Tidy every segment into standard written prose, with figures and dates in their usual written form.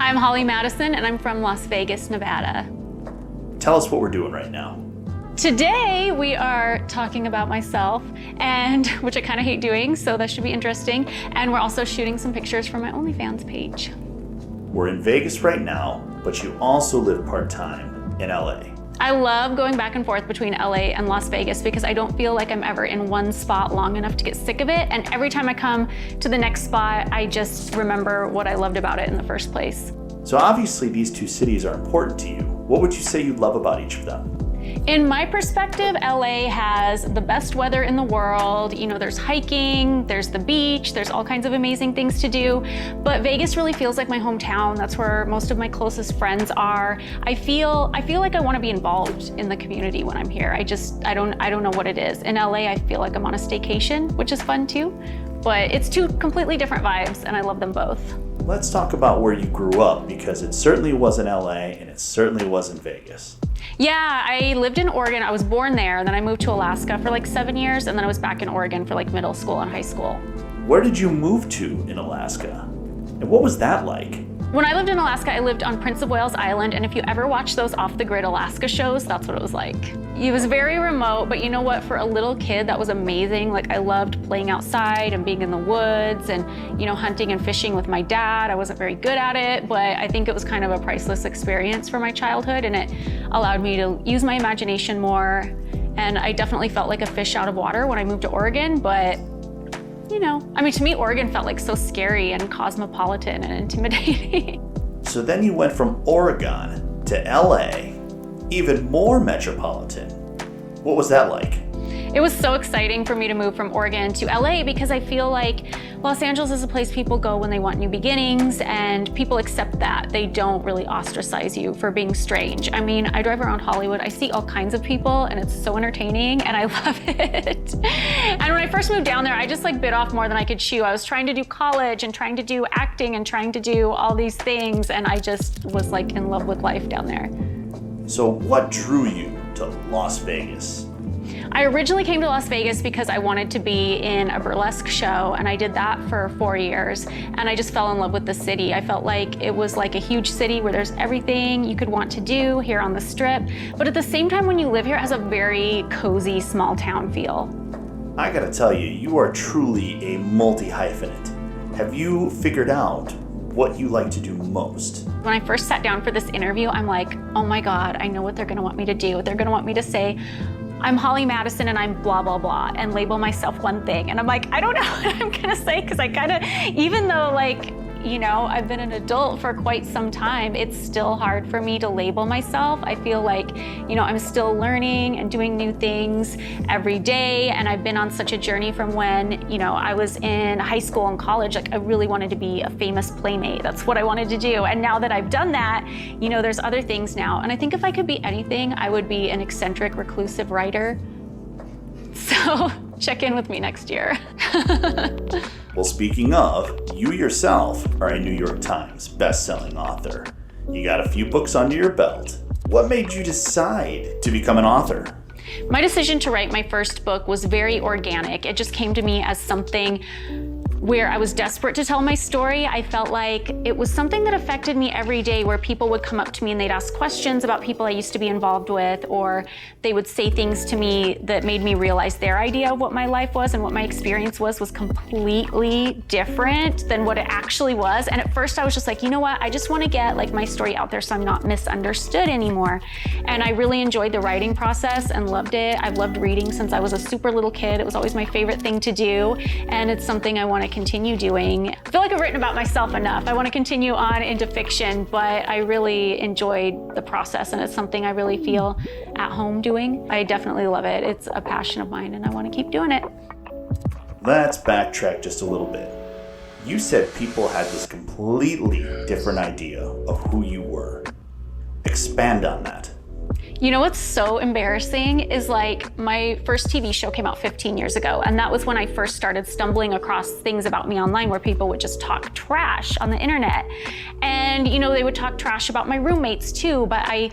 I'm Holly Madison, and I'm from Las Vegas, Nevada. Tell us what we're doing right now. Today, we are talking about myself, and which I kind of hate doing, so that should be interesting. And we're also shooting some pictures for my OnlyFans page. We're in Vegas right now, but you also live part-time in LA. I love going back and forth between LA and Las Vegas because I don't feel like I'm ever in one spot long enough to get sick of it. And every time I come to the next spot, I just remember what I loved about it in the first place. So obviously these two cities are important to you. What would you say you love about each of them? In my perspective, LA has the best weather in the world. You know, there's hiking, there's the beach, there's all kinds of amazing things to do. But Vegas really feels like my hometown. That's where most of my closest friends are. I feel like I want to be involved in the community when I'm here. I don't know what it is. In LA, I feel like I'm on a staycation, which is fun too. But it's two completely different vibes, and I love them both. Let's talk about where you grew up, because it certainly wasn't LA and it certainly wasn't Vegas. Yeah, I lived in Oregon. I was born there, then I moved to Alaska for like 7 years, and then I was back in Oregon for like middle school and high school. Where did you move to in Alaska? And what was that like? When I lived in Alaska, I lived on Prince of Wales Island, and if you ever watch those off-the-grid Alaska shows, that's what it was like. It was very remote, but you know what? For a little kid, that was amazing. Like, I loved playing outside and being in the woods and, you know, hunting and fishing with my dad. I wasn't very good at it, but I think it was kind of a priceless experience for my childhood, and it allowed me to use my imagination more. And I definitely felt like a fish out of water when I moved to Oregon, but you know, I mean, to me, Oregon felt like so scary and cosmopolitan and intimidating. So then you went from Oregon to LA, even more metropolitan. What was that like? It was so exciting for me to move from Oregon to LA because I feel like Los Angeles is a place people go when they want new beginnings, and people accept that. They don't really ostracize you for being strange. I mean, I drive around Hollywood, I see all kinds of people, and it's so entertaining, and I love it. And when I first moved down there, I just like bit off more than I could chew. I was trying to do college and trying to do acting and trying to do all these things, and I just was like in love with life down there. So what drew you to Las Vegas? I originally came to Las Vegas because I wanted to be in a burlesque show, and I did that for 4 years, and I just fell in love with the city. I felt like it was like a huge city where there's everything you could want to do here on the Strip, but at the same time, when you live here, it has a very cozy small town feel. I gotta tell you, you are truly a multi-hyphenate. Have you figured out what you like to do most? When I first sat down for this interview, I'm like, oh my God, I know what they're gonna want me to do. They're gonna want me to say, I'm Holly Madison and I'm blah, blah, blah, and label myself one thing. And I'm like, I don't know what I'm gonna say, because I kind of, even though like, you know, I've been an adult for quite some time, it's still hard for me to label myself. I feel like, you know, I'm still learning and doing new things every day. And I've been on such a journey from when, you know, I was in high school and college. Like, I really wanted to be a famous playmate. That's what I wanted to do. And now that I've done that, you know, there's other things now. And I think if I could be anything, I would be an eccentric, reclusive writer. So check in with me next year. Well, speaking of, you yourself are a New York Times best-selling author. You got a few books under your belt. What made you decide to become an author? My decision to write my first book was very organic. It just came to me as something where I was desperate to tell my story. I felt like it was something that affected me every day, where people would come up to me and they'd ask questions about people I used to be involved with, or they would say things to me that made me realize their idea of what my life was and what my experience was completely different than what it actually was. And at first I was just like, you know what? I just want to get like my story out there so I'm not misunderstood anymore. And I really enjoyed the writing process and loved it. I've loved reading since I was a super little kid. It was always my favorite thing to do. And it's something I want to continue doing. I feel like I've written about myself enough. I want to continue on into fiction, but I really enjoyed the process, and it's something I really feel at home doing. I definitely love it. It's a passion of mine, and I want to keep doing it. Let's backtrack just a little bit. You said people had this completely different idea of who you were. Expand on that. You know what's so embarrassing is, like, my first TV show came out 15 years ago, and that was when I first started stumbling across things about me online where people would just talk trash on the internet. And, you know, they would talk trash about my roommates too, but I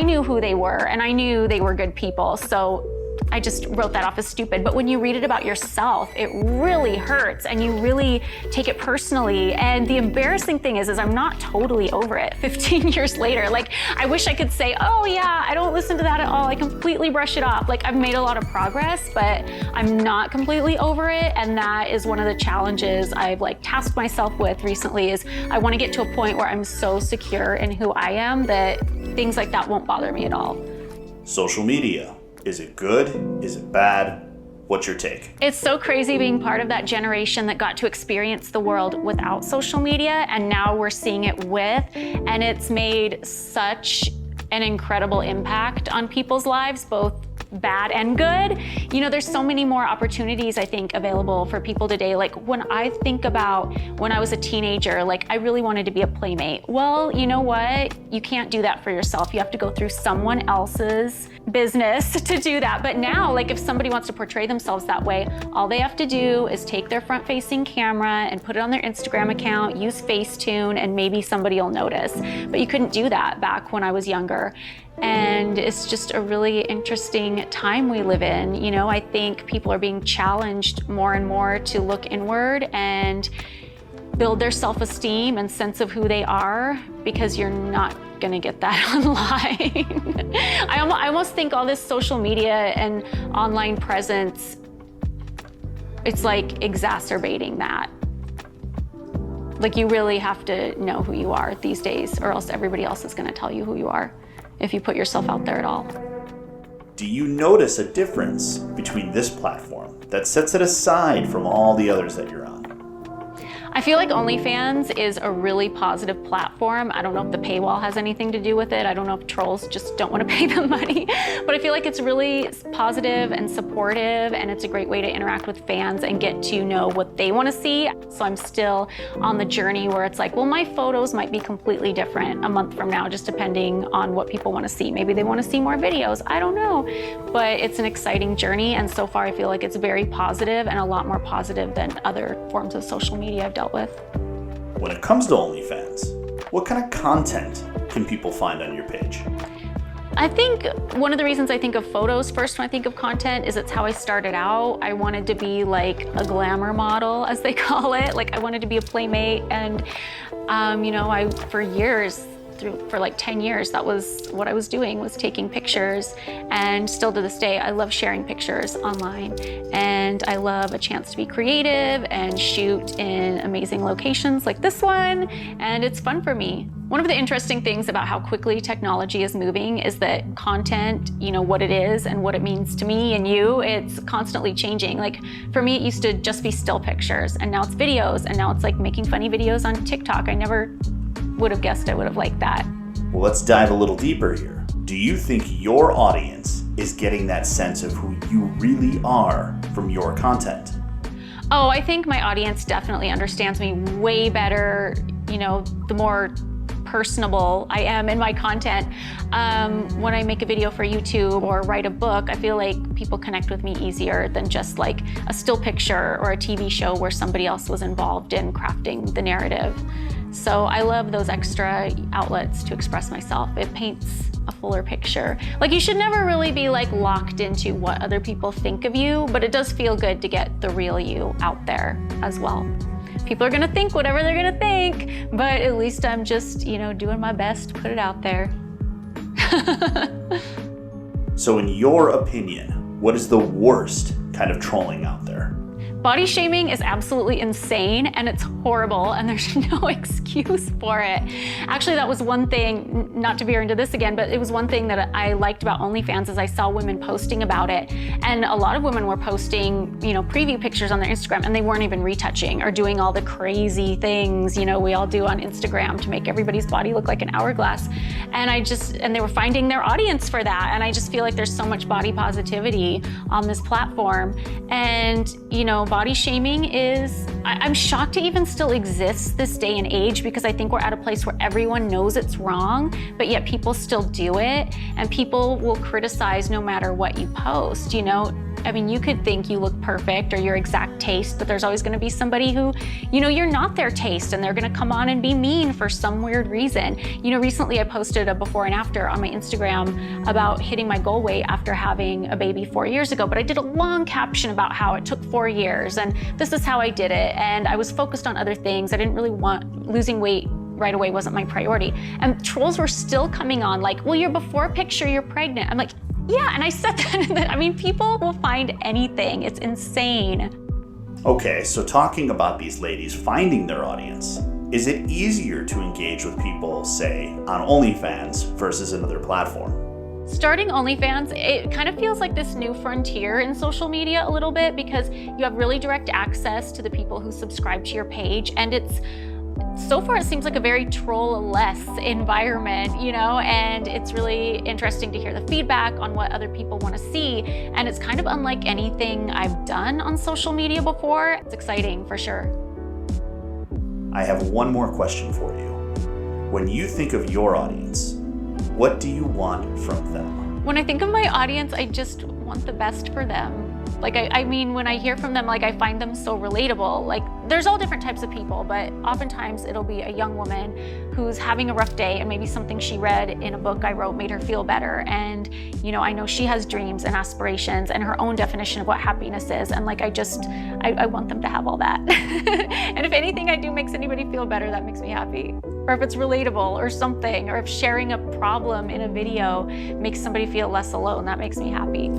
knew who they were, and I knew they were good people. So I just wrote that off as stupid. But when you read it about yourself, it really hurts and you really take it personally. And the embarrassing thing is I'm not totally over it 15 years later. Like, I wish I could say, oh yeah, I don't listen to that at all. I completely brush it off. Like, I've made a lot of progress, but I'm not completely over it. And that is one of the challenges I've like tasked myself with recently is I want to get to a point where I'm so secure in who I am that things like that won't bother me at all. Social media. Is it good? Is it bad? What's your take? It's so crazy being part of that generation that got to experience the world without social media, and now we're seeing it with, and it's made such an incredible impact on people's lives, both bad and good. You know, there's so many more opportunities, I think, available for people today. Like, when I think about when I was a teenager, like, I really wanted to be a playmate. Well, you know what? You can't do that for yourself. You have to go through someone else's business to do that. But now, like, if somebody wants to portray themselves that way, all they have to do is take their front-facing camera and put it on their Instagram account, use Facetune, and maybe somebody will notice. But you couldn't do that back when I was younger. And it's just a really interesting time we live in. You know, I think people are being challenged more and more to look inward and build their self-esteem and sense of who they are, because you're not gonna get that online. I almost think all this social media and online presence, it's like exacerbating that. Like, you really have to know who you are these days, or else everybody else is gonna tell you who you are if you put yourself out there at all. Do you notice a difference between this platform that sets it aside from all the others that you're on? I feel like OnlyFans is a really positive platform. I don't know if the paywall has anything to do with it. I don't know if trolls just don't want to pay them money, but I feel like it's really positive and supportive, and it's a great way to interact with fans and get to know what they want to see. So I'm still on the journey where it's like, well, my photos might be completely different a month from now, just depending on what people want to see. Maybe they want to see more videos. I don't know, but it's an exciting journey. And so far I feel like it's very positive, and a lot more positive than other forms of social media I've dealt with. When it comes to OnlyFans, what kind of content can people find on your page? I think one of the reasons I think of photos first when I think of content is it's how I started out. I wanted to be like a glamour model, as they call it. Like, I wanted to be a playmate, and you know, for years, for like 10 years, that was what I was doing, was taking pictures. And still to this day, I love sharing pictures online, and I love a chance to be creative and shoot in amazing locations like this one, and it's fun for me. One of the interesting things about how quickly technology is moving is that content, you know, what it is and what it means to me and you, it's constantly changing. Like, for me, it used to just be still pictures, and now it's videos, and now it's like making funny videos on TikTok. I never would have guessed I would have liked that. Well, let's dive a little deeper here. Do you think your audience is getting that sense of who you really are from your content? Oh, I think my audience definitely understands me way better, you know, the more personable I am in my content. When I make a video for YouTube or write a book, I feel like people connect with me easier than just like a still picture or a TV show where somebody else was involved in crafting the narrative. So I love those extra outlets to express myself. It paints a fuller picture. Like, you should never really be like locked into what other people think of you, but it does feel good to get the real you out there as well. People are gonna think whatever they're gonna think, but at least I'm just, you know, doing my best to put it out there. So in your opinion, what is the worst kind of trolling out there? Body shaming is absolutely insane, and it's horrible, and there's no excuse for it. Actually, that was one thing, not to veer into this again, but it was one thing that I liked about OnlyFans is I saw women posting about it, and a lot of women were posting, you know, preview pictures on their Instagram, and they weren't even retouching or doing all the crazy things, you know, we all do on Instagram to make everybody's body look like an hourglass. And they were finding their audience for that, and I just feel like there's so much body positivity on this platform. And, you know, body shaming is, I'm shocked it even still exists this day and age, because I think we're at a place where everyone knows it's wrong, but yet people still do it, and people will criticize no matter what you post. You know, I mean, you could think you look perfect or your exact taste, but there's always gonna be somebody who, you're not their taste and they're gonna come on and be mean for some weird reason. Recently I posted a before and after on my Instagram about hitting my goal weight after having a baby 4 years ago, but I did a long caption about how it took 4 years and this is how I did it. And I was focused on other things. I didn't really want, losing weight right away wasn't my priority. And trolls were still coming on like, well, your before picture, you're pregnant. I'm like, yeah, and I said that. I mean, people will find anything. It's insane. Okay, so talking about these ladies finding their audience, is it easier to engage with people, say, on OnlyFans versus another platform? Starting OnlyFans, it kind of feels like this new frontier in social media a little bit because you have really direct access to the people who subscribe to your page, and so far it seems like a very troll-less environment, and it's really interesting to hear the feedback on what other people want to see, and it's kind of unlike anything I've done on social media before. It's exciting for sure. I have one more question for you. When you think of your audience, what do you want from them? When I think of my audience, I just want the best for them. Like, I mean, when I hear from them, like, I find them so relatable. Like, there's all different types of people, but oftentimes it'll be a young woman who's having a rough day and maybe something she read in a book I wrote made her feel better. And, I know she has dreams and aspirations and her own definition of what happiness is. And like, I want them to have all that. And if anything I do makes anybody feel better, that makes me happy. Or if it's relatable or something, or if sharing a problem in a video makes somebody feel less alone, that makes me happy.